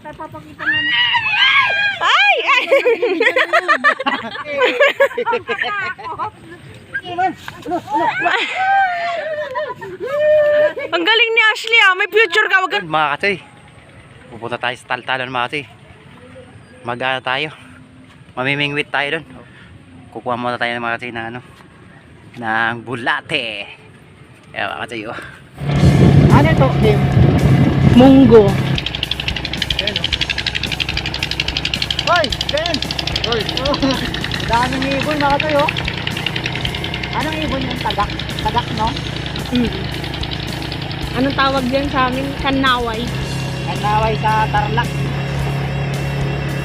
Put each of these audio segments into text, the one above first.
tayo papakita mo na. Ay! Ay! Ang galing ni Ashley ah. May future ka. Wag Mga katoy, pupunta tayo sa taltalon mga katoy. Mag-ano tayo, mamimingwit tayo doon. Kukuha muna tayo ng mga katoy na ano, ng bulate. Kaya mga katoy, oh. Ano ito, Kim? Munggo. Hoy, Ben! Hoy! Daming ibon mga katoy, oh. Anong ibon yung tagak? Tagak, no? Anong tawag dyan sa amin? Kanaway. Kanaway sa Tarlac.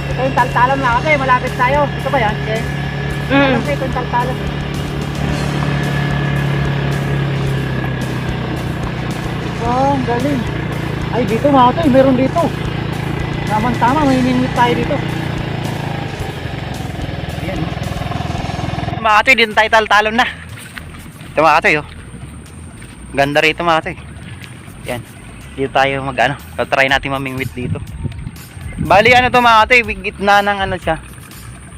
Ito yung taltalon mga katoy, malapit tayo. Ito ba yan? Okay. Alam ko ito yung taltalon. Oh, ang galing. Ay, dito mga katoy, meron dito. Tama-tama, may inimit tayo dito. Ayan. Mga katoy, dito tayo taltalon na. Ito mga katoy, oh. Ganda rito mga katoy. Yan. Dito tayo mag-ano. Try natin mamingwit dito. Bali ano to mga katoy, gitna ng ano siya.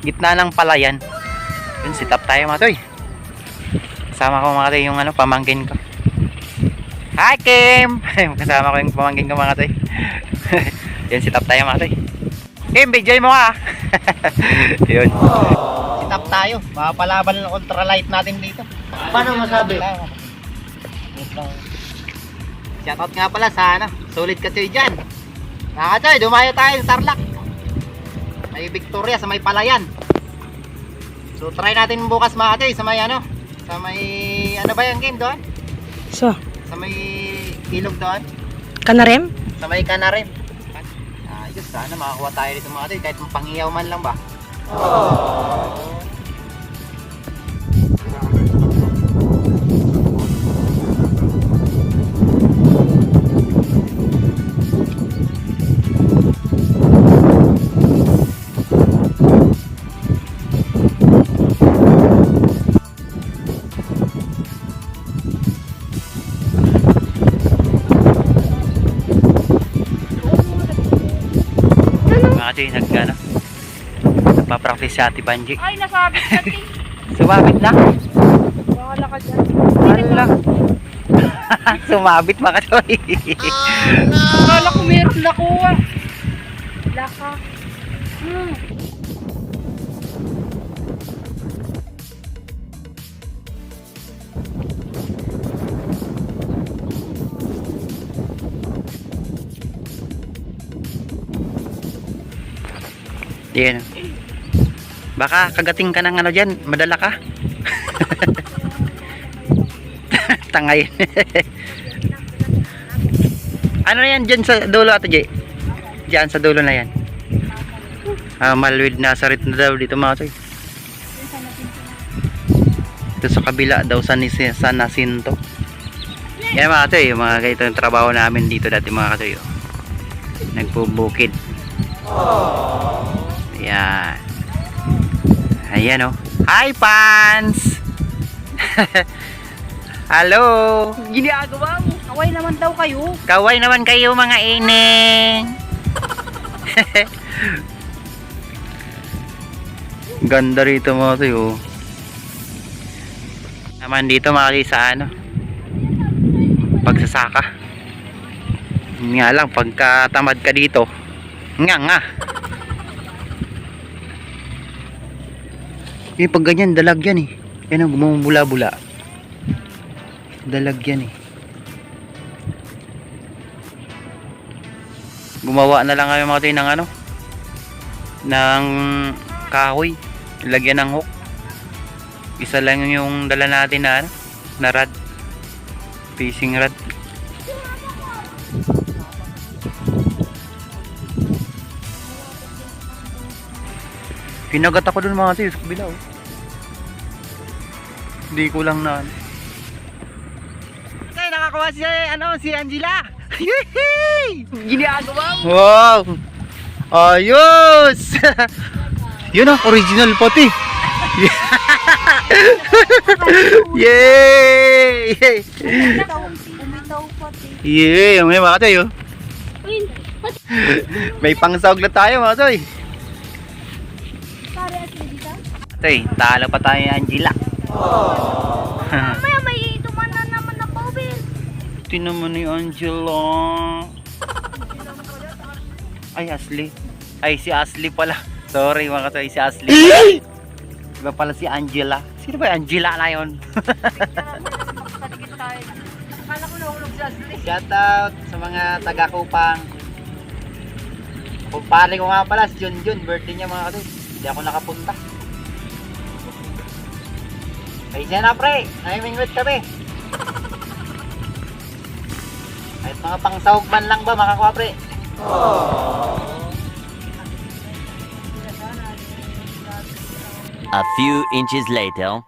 Gitna ng palayan. Yun, sit up tayo mga katoy. Kasama ko mga katoy yung ano, pamangkin ko. Hi Kim! Kasama ko yung pamangkin ko mga katoy. Yun, sit up tayo mga katoy. Kim, BJ mo ka. Yun. Sit up tayo. Makapalaban ng ultralight natin dito. Paano masabi? Shoutout nga pala sa ano, Solid Katoy dyan. Mga katoy, dumayo tayo sa Tarlac. May Victoria sa may palayan. So try natin bukas mga katoy sa may ano, sa may ano ba yung game doon? So, Sa may ilog doon, kanarem? sa may Kanarem. Ayos, sana makakuha tayo dito mga katoy kahit panghiyaw man lang ba. Mga katoy, nagpa-practice si Ate Banji. Ay, nasabit na ting. Sumabit na. Bahala ka dyan. Hala. Sumabit mga katoy. Akala ko meron nakuha. Laka. Yan. Baka kagating ka ng ano dyan, madala ka. Tangay. Ano na yan dyan sa dulo Ate J? Dyan sa dulo na yan. Malwid Nazareth na daw dito mga katoy. Ito sa kabila daw sa San Jacinto. Yan mga katoy, yung mga ganito yung trabaho namin dito dati mga katoy. Nagpubukid. Ayan. Ayan oh. Hi Pans! Hello! Ginagawa mo. Kaway naman daw kayo. Kaway naman kayo mga ineng! Ganda rito mga tayo. Naman dito mga katoy sa ano, pagsasaka. Nga lang pagka tamad ka dito, nga. Pag ganyan, dalag yan eh. Yan ang gumumula-bula. Dalag yan eh. Gumawa na lang kami mga katoy ng ano, ng kahoy. Lagyan ng hook. Isa lang yung dala natin na ano, na rod. Fishing rod. Kinagat ako dun mga katoy sa kabila oh. Hindi ko lang na ano. Okay, nakakuha si ano, si Angela. Yehey! Ginagawa mo. Wow! Ayos! Yun ang original pati. Yay! Umitaw pati. Yay! Ang may mga tayo. May pangsahog na tayo mga toy. Pare at dito. Toy, talo pa tayo ni Angela. Mamaya may tuman na naman na Bobby. Ito naman ni Angela. Ay, Ashley. Ay, si Ashley pala. Sorry mga katoy, si Ashley. Iba pala si Angela. Sino ba yung Angela na yun? Patigit tayo. Akala ko nahulog si Ashley. Shout out sa mga taga-Kupang. Kumpare ko nga pala, si Junjun. Birthday niya mga katoy. Hindi ako nakapunta. Ay, siya na pre. Namimingwit kami. Kahit mga pangsahog man lang ba makakuha pre? A few inches later.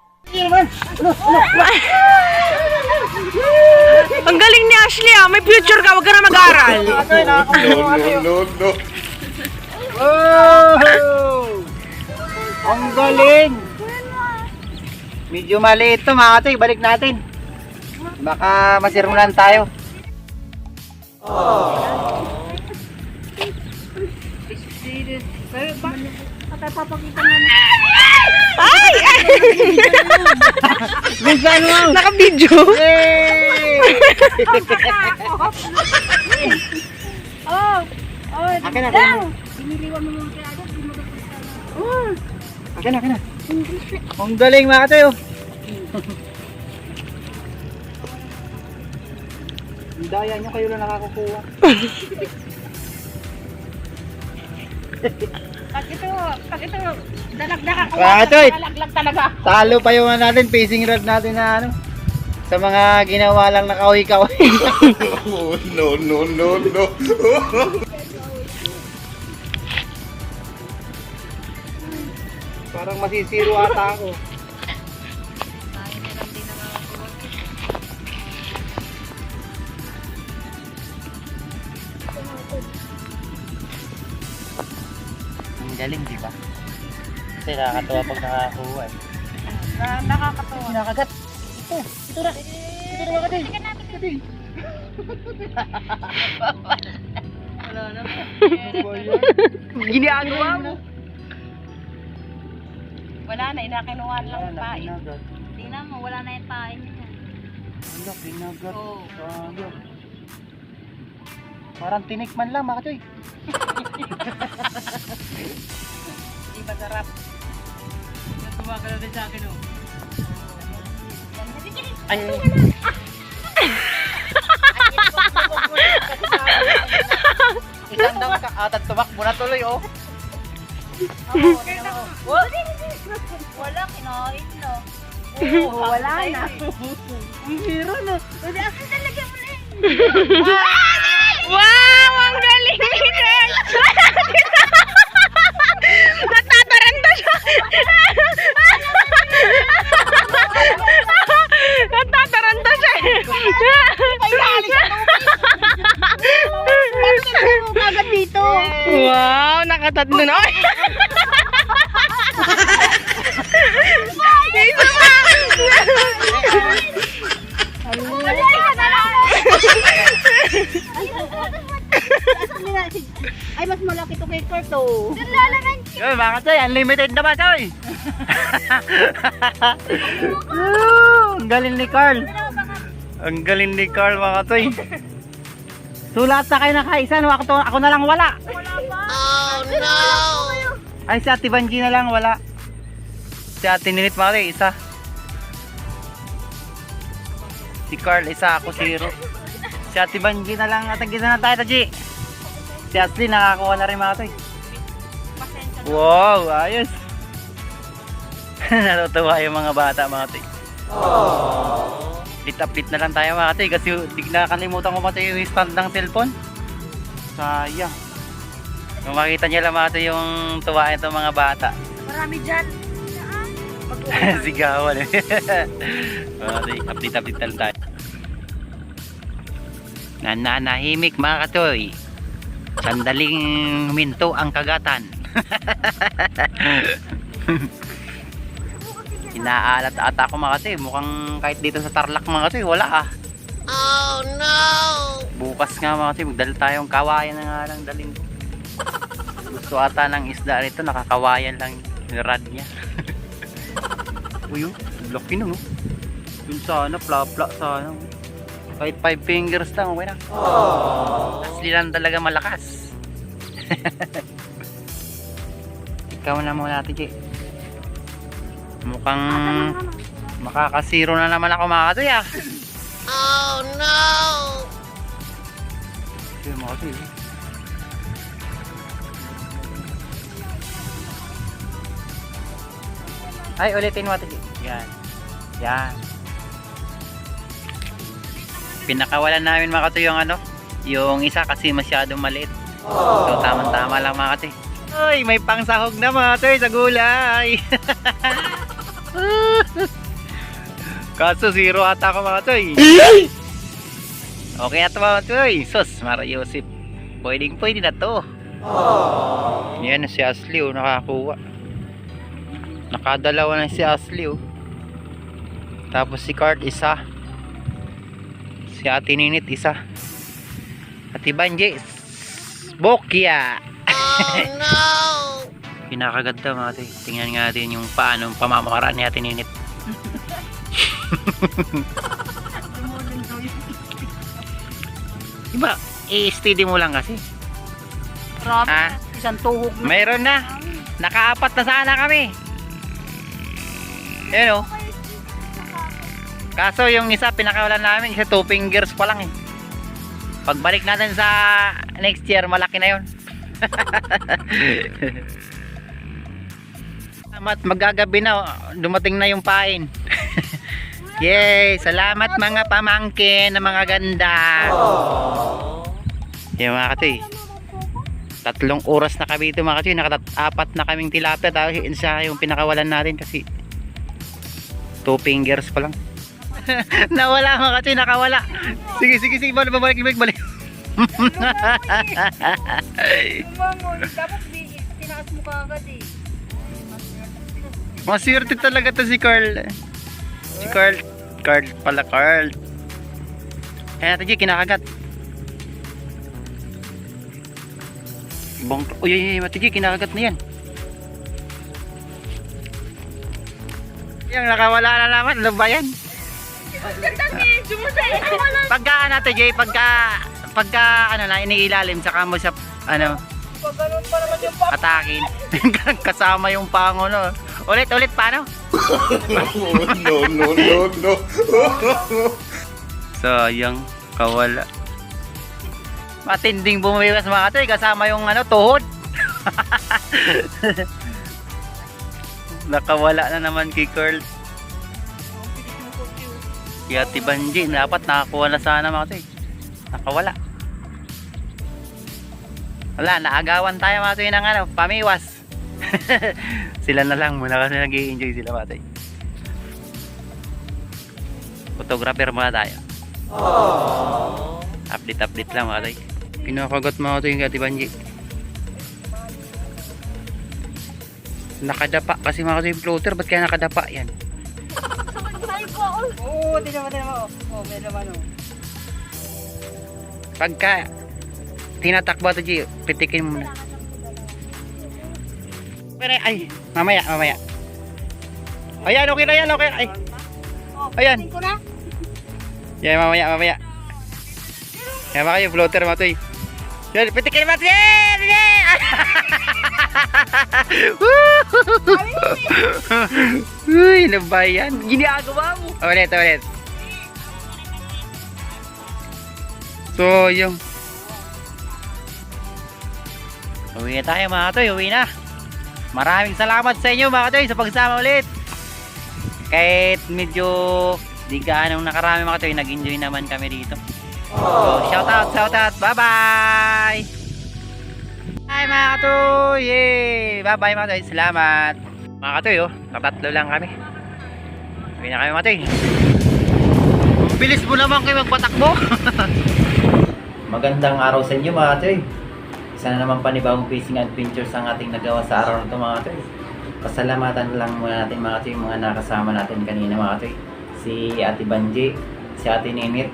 Ang galing ni Ashley ah. May future ka. Huwag ka na mag-aral. No. Oh! Ang galing! Medyo maliit to mga katoy. Balik natin. Baka masirmulan tayo. Pero bakit? Patay papakita mo na. Ay! Minsan mo! Naka-video. Yay! Oh! Oh! Akin na, Lang! Biniliwan mo muna kaya agad. Di mo kapag Akin na. Ang galing mga katoy. Oh. Ang daya nyo kayo lang nakakukuha. Pag ito, dalagdag ako. Mga katoy! Dalaglag talaga. Talo pa yung ano natin, facing rod natin na ano. Sa mga ginawa lang na kahoy-kahoy. No. Parang masisiro ata ako. Ang galing, di ba? Kasi nakakatawa pag nakakuha eh. Nakakatawa. Nakagat. Ito na mga katoy. Wala na. Ginagawa mo. Wala na, inakinuhan lang Wala, pain. kinagat. Tingnan mo, wala na yung pain niya. Wala, kinagat. Oo. Sabi. Parang tinikman lang mga katoy. Di ba sarap? Natuwa ka na din sa akin, oh. Ay. Isang daw at tumakbo na tuloy oh. Wala, kinain na. Oo, wala na. Ang hero na. Kasi akin talaga mo na eh. Wow! Ang galing ni Girl! Natataranta siya! Natataranta siya! Agad dito. Wow! Nakatatlo na! Ay! Isa pa! Ay, mas malaki to kay Kurt, oh. Lalaman. Yun mga katoy, unlimited na ba toy? Ang galing ni Carl. Ang galing ni Carl mga katoy. Sulat na kayo na kaisa, ako na lang wala. Ay si Ate Banji na lang wala. Si Ate Ninit mga katoy, isa. Si Carl isa, ako 0. Si Ate Banji na lang at na tayo Taji. Si Ashley nakakuha na rin mga katoy. Wow, ayos. Natutuwa yung mga bata mga katoy. Update na lang tayo mga katoy kasi di nakakalimutan ko matay yung stand ng cellphone. Sayang. Kung makita niya lang mga katoy yung tuwa itong mga bata. Marami dyan. Sigawan eh. Mga katoy, update na lang tayo. Nananahimik mga katoy. Sandaling huminto ang kagatan. Inaalat ata ako mga katoy. Mukhang kahit dito sa Tarlac mga katoy, wala ah. Bukas nga mga katoy, magdala tayong kawayan na nga lang dalhin ko. Gusto ata ng isda rito, nakakawayan lang yung rad niya. Uy, oh, laki nun, oh. Yun sana, pla-pla sana. Kahit 5 fingers lang, okay na. Asli lang talaga malakas. Ikaw na muna, Ate G. Mukhang makakasiro na naman ako mga katoy, ah. Oh no! Yun mga katoy. Ay, ulitin mo, Ate G. Yan. Yan. Pinakawalan namin mga katoy yung ano, yung isa kasi masyadong maliit. So tama-tama lang mga katoy. Ay, may pangsahog na mga katoy sa gulay. Kaso zero ata ako mga katoy. Okay na ito mga katoy. Sus, Mara Yusip. Pwede na to. Yan si Ashley, oh, nakakuha. Nakadalawa na si Ashley, oh. Tapos si Cart isa. Si Ate Ninit isa. Ate Banji Bokya. Oh no. Pinakaganda mga ate. Tingnan nga natin yung paano pamamaraan ni Ate Ninit. Diba, i-steady mo lang kasi. Grabe, Ha? isang tuhog na. Mayroon na. Nakaapat na sana kami. Ayan, oh. Kaso yung isa pinakawalan namin, isa 2 fingers pa lang eh. Pagbalik natin sa next year, malaki na yun. Salamat, magagabi na, dumating na yung pain. Yay! Salamat mga pamangkin na mga ganda. Yung mga katoy, 3 oras na kami ito mga katoy, nakatapat na kaming tilapia. Tapos isa yung pinakawalan natin kasi 2 fingers pa lang. Nawala mga katoy, nakawala. Sige, balik. Lumangon, dapat tinaas mo kagad eh. Maswerte talaga to si Carl. Si Carl pala, Carl. Ayan, Ate G, kinakagat. Uy, Ate G, kinakagat na yan. Yung nakawala na naman, ano ba yan? Pagka ano, Ate J, pagka ano na, iniilalim, saka mo siya, ano, Pagano'n pa naman yung papa. atakin. Kasama yung pango, no? Ulit, paano? No. Sayang, kawala. Matinding bumiwas mga katoy, kasama yung ano, tuhod. Nakawala na naman kay Carl. Kaya Ate Banji, dapat nakakuha na sana mga katoy. Nakawala. Wala, naagawan tayo mga katoy ng ano, pamiwas. Sila na lang muna kasi nag-i-enjoy sila mga katoy. Photographer muna tayo. Update lang mga katoy. Pinakagat mga katoy yung Ate Banji. Nakadapa kasi mga katoy yung floater. Ba't kaya nakadapa yan? Oo, tingnan mo. Oh, may naman oh. Pagka tinatakbo ito, G, pitikin mo muna. Pero ay, mamaya. Ayan, okay na yan, okay. Ay, Oh, Ayan. tingin ko na. yan, mamaya. Yan ba kayo, floater mo ito eh. Yan, pitikin mo ito. Yan! Uy, ano ba yan? Ginagawa mo. Ulit. So, yung uwi na tayo mga katoy, uwi na. Maraming salamat sa inyo mga katoy sa pagsama ulit. Kahit medyo di gaanong nakarami mga katoy, nag-enjoy naman kami dito. So, shout out. Bye bye. Hi mga katoy. Yay. Bye bye mga katoy. Salamat. Mga katoy, oh, katatlo lang kami. Uwi na kami mga katoy. Bilis mo naman kayo magpatakbo. Magandang araw sa inyo mga katoy. Isa na naman panibagong fishing adventures ang ating nagawa sa araw na ito mga katoy. Pasalamatan lang muna natin mga katoy, mga nakasama natin kanina mga katoy. Si Ate Banji, si Ate Ninit,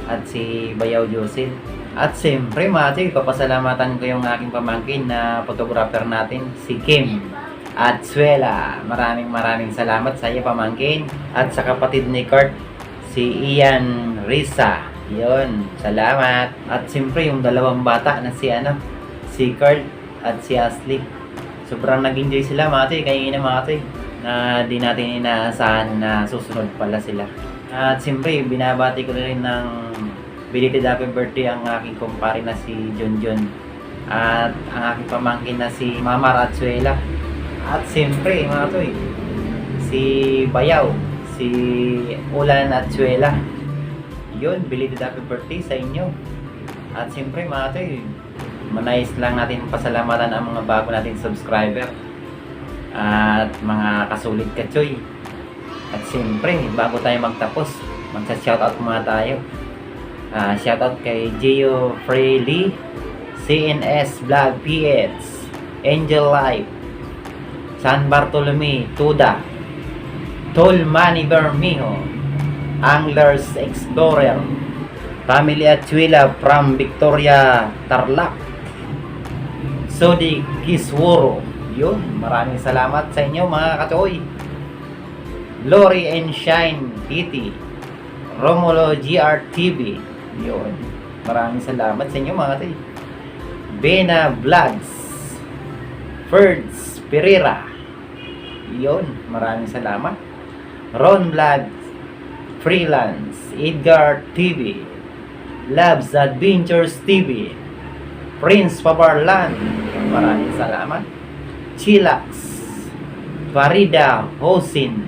at si Bayaw Josin. At siyempre mga choy, papasalamatan ko yung aking pamangkin na photographer natin, si Kim at Suela. Maraming salamat sa iyo pamangkin. At sa kapatid ni Kurt, si Ian Risa. Yun, salamat. At siyempre yung dalawang bata na si Kurt at si Ashley. Sobrang nag-enjoy sila mga choy, kanina mga choy, na di natin inaasahan na susunod pala sila. At siyempre, binabati ko na rin ng belated happy birthday ang aking kumpare na si Junjun at ang aking pamangkin na si Mama Ratsuela. At siyempre mga toy, si Bayaw, si Ulan at Suela. Yun, belated happy birthday sa inyo. At siyempre mga toy, manais lang natin pasalamatan ang mga bago natin subscriber at mga kasulit kachoy. At siyempre, bago tayo magtapos, magsa-shoutout muna tayo. Shoutout kay Gio Freely, CNS Vlog PH, Angel Life, San Bartolome, Tuda, Tol Manny Bermejo, Anglers Explorer, Family Atwila from Victoria, Tarlac, Sodi Kisworo. Yun, maraming salamat sa inyo mga kachoy. Glory and Shine Titi, Romulo GRTV. Yun, maraming salamat sa inyo mga kachoy. Bena Vlogs, Ferds Pereira. Yun, maraming salamat. Ron Vlogs, Freelance, Edgar TV, Labs Adventures TV, Prince Pabarlan. Maraming salamat. Chillax, Farida Hosin.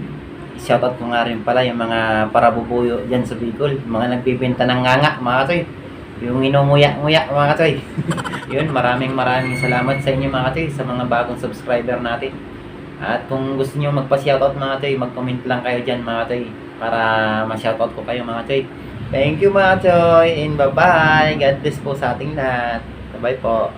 Shoutout ko nga rin pala yung mga parabubuyo dyan sa Bicol, mga nagbibenta ng nganga mga katoy, yung inunguya-nguya mga katoy. Yun, maraming salamat sa inyo mga katoy, sa mga bagong subscriber natin. At kung gusto nyo magpa-shoutout mga katoy, mag-comment lang kayo dyan mga katoy, para ma-shoutout ko kayo mga katoy. Thank you mga katoy, and bye-bye. God bless po sa ating lahat. Bye po.